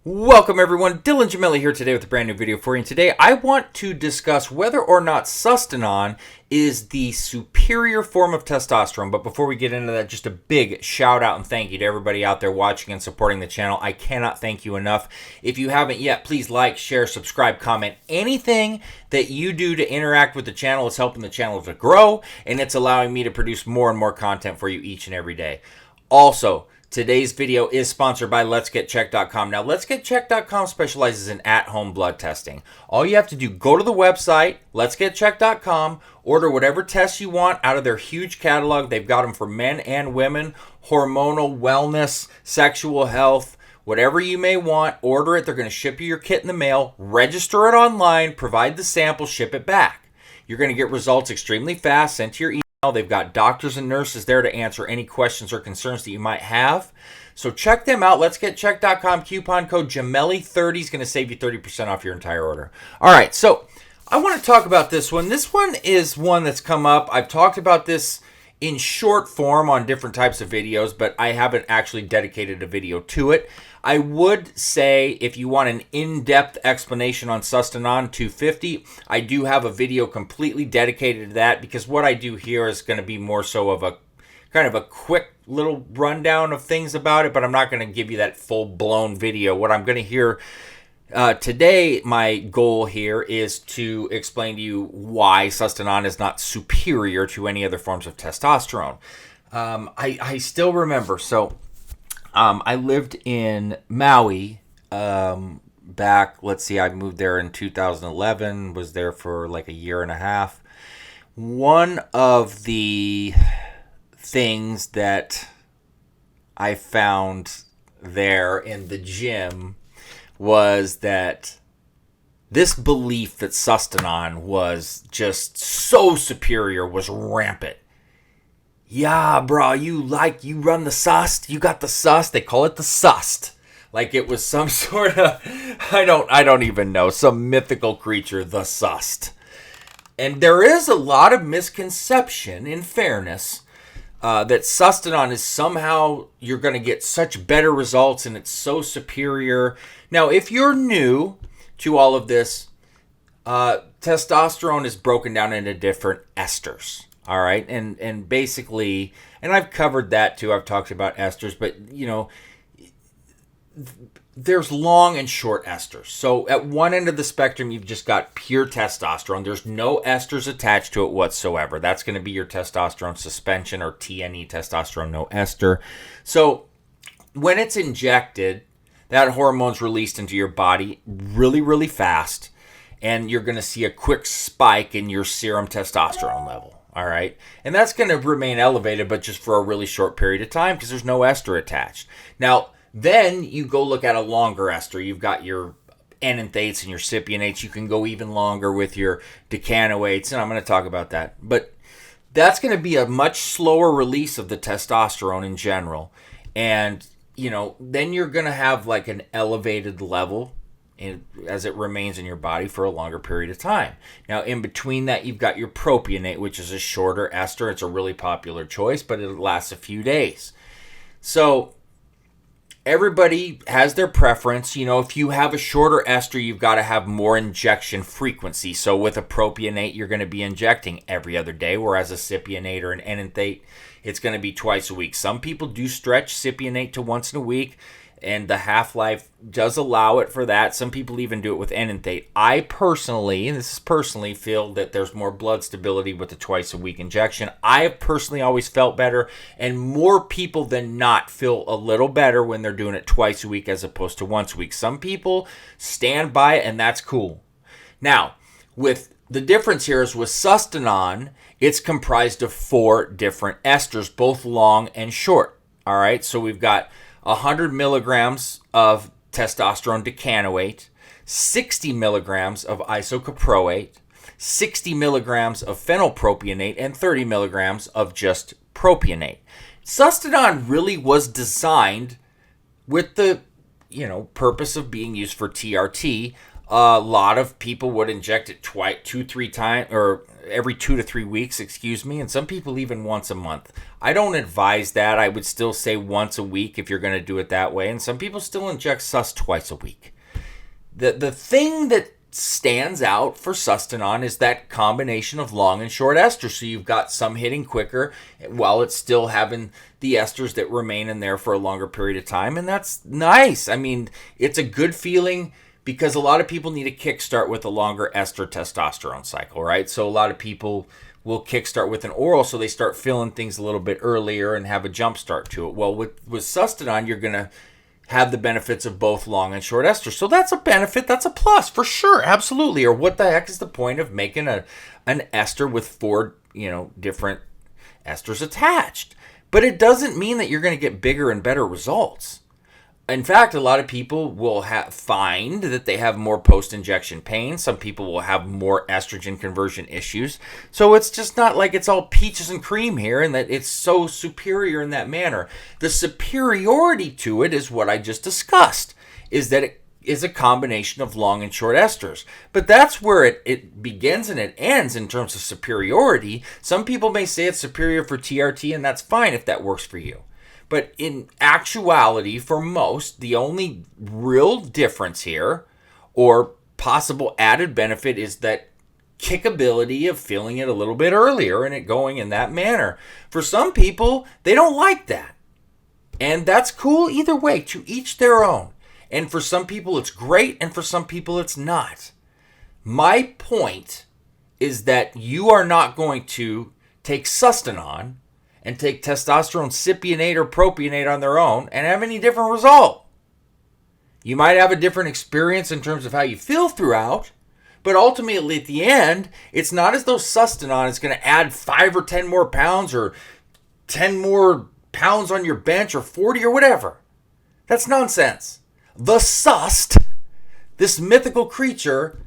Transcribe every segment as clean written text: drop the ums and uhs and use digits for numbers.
Welcome everyone, Dylan Gemelli here today with a brand new video for you. And today I want to discuss whether or not Sustanon is the superior form of testosterone. But before we get into that, just a big shout out and thank you to everybody out there watching and supporting the channel. I cannot thank you enough. If you haven't yet, please like, share, subscribe, comment. Anything that you do to interact with the channel is helping the channel to grow, and it's allowing me to produce more and more content for you each and every day. Also, today's video is sponsored by letsgetchecked.com. Now, letsgetchecked.com specializes in at-home blood testing. All you have to do, go to the website, letsgetchecked.com, order whatever tests you want out of their huge catalog. They've got them for men and women, hormonal, wellness, sexual health, whatever you may want, order it. They're going to ship you your kit in the mail, register it online, provide the sample, ship it back. You're going to get results extremely fast, sent to your email. They've got doctors and nurses there to answer any questions or concerns that you might have. So check them out. Letsgetchecked.com. Coupon code Gemelli30 is going to save you 30% off your entire order. All right, so I want to talk about this one. This one is one that's come up. I've talked about this in short form on different types of videos, but I haven't actually dedicated a video to it. I would say if you want an in-depth explanation on Sustanon 250, I do have a video completely dedicated to that, because what I do here is going to be more so of a kind of a quick little rundown of things about it, but I'm not going to give you that full-blown video. What I'm going to hear today, my goal here is to explain to you why Sustanon is not superior to any other forms of testosterone. I still remember, I lived in Maui back, I moved there in 2011, was there for like a year and a half. One of the things that I found there in the gym was that this belief that Sustanon was just so superior was rampant. Yeah, bro, you run the sust, you got the sust. They call it the sust, like it was some sort of, I don't even know, some mythical creature, the sust. And there is a lot of misconception, in fairness, that Sustanon is somehow you're going to get such better results and it's so superior. Now, if you're new to all of this, testosterone is broken down into different esters. All right. And basically, and I've covered that too. I've talked about esters, but there's long and short esters. So at one end of the spectrum, you've just got pure testosterone. There's no esters attached to it whatsoever. That's going to be your testosterone suspension, or TNE, testosterone no ester. So when it's injected, that hormone's released into your body really, really fast, and you're going to see a quick spike in your serum testosterone level. All right. And that's going to remain elevated, but just for a really short period of time, because there's no ester attached. Now, then you go look at a longer ester. You've got your enanthates and your cypionates. You can go even longer with your decanoates, and I'm going to talk about that. But that's going to be a much slower release of the testosterone in general. And, then you're going to have like an elevated level as it remains in your body for a longer period of time. Now, in between that, you've got your propionate, which is a shorter ester. It's a really popular choice, but it lasts a few days. So everybody has their preference. If you have a shorter ester, you've got to have more injection frequency. So with a propionate, you're going to be injecting every other day, whereas a cypionate or an enanthate, it's going to be twice a week. Some people do stretch cypionate to once in a week, and the half-life does allow it for that. Some people even do it with enanthate. I personally, and this is personally, feel that there's more blood stability with the twice-a-week injection. I have personally always felt better, and more people than not feel a little better when they're doing it twice a week as opposed to once a week. Some people stand by it, and that's cool. Now, with the difference here is with Sustanon, it's comprised of 4 different esters, both long and short. All right, so we've got 100 milligrams of testosterone decanoate, 60 milligrams of isocaproate, 60 milligrams of phenylpropionate, and 30 milligrams of just propionate. Sustanon really was designed with the purpose of being used for TRT. A lot of people would inject it twice, 2-3 times, or every 2 to 3 weeks, excuse me, and some people even once a month. I don't advise that. I would still say once a week if you're going to do it that way, and some people still inject sus twice a week. The thing that stands out for Sustanon is that combination of long and short esters. So you've got some hitting quicker while it's still having the esters that remain in there for a longer period of time, and that's nice. I mean, it's a good feeling because a lot of people need a kickstart with a longer ester testosterone cycle, right? So a lot of people will kickstart with an oral so they start feeling things a little bit earlier and have a jump start to it. Well, with Sustanon, you're going to have the benefits of both long and short esters. So that's a benefit, that's a plus for sure, absolutely. Or what the heck is the point of making an ester with 4, different esters attached? But it doesn't mean that you're going to get bigger and better results. In fact, a lot of people will find that they have more post-injection pain. Some people will have more estrogen conversion issues. So it's just not like it's all peaches and cream here and that it's so superior in that manner. The superiority to it is what I just discussed, is that it is a combination of long and short esters. But that's where it begins and it ends in terms of superiority. Some people may say it's superior for TRT, and that's fine if that works for you. But in actuality, for most, the only real difference here, or possible added benefit, is that kickability of feeling it a little bit earlier and it going in that manner. For some people, they don't like that. And that's cool either way, to each their own. And for some people, it's great, and for some people, it's not. My point is that you are not going to take Sustanon and take testosterone cypionate or propionate on their own and have any different result. You might have a different experience in terms of how you feel throughout, but ultimately at the end, it's not as though Sustanon is going to add 5 or 10 more pounds or 10 more pounds on your bench or 40 or whatever. That's nonsense. The Sust, this mythical creature,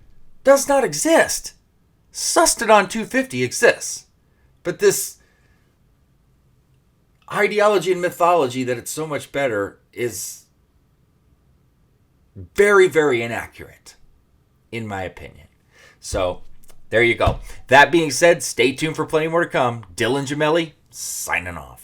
does not exist. Sustanon 250 exists. But this ideology and mythology that it's so much better is very, very inaccurate, in my opinion. So, there you go. That being said, stay tuned for plenty more to come. Dylan Gemelli, signing off.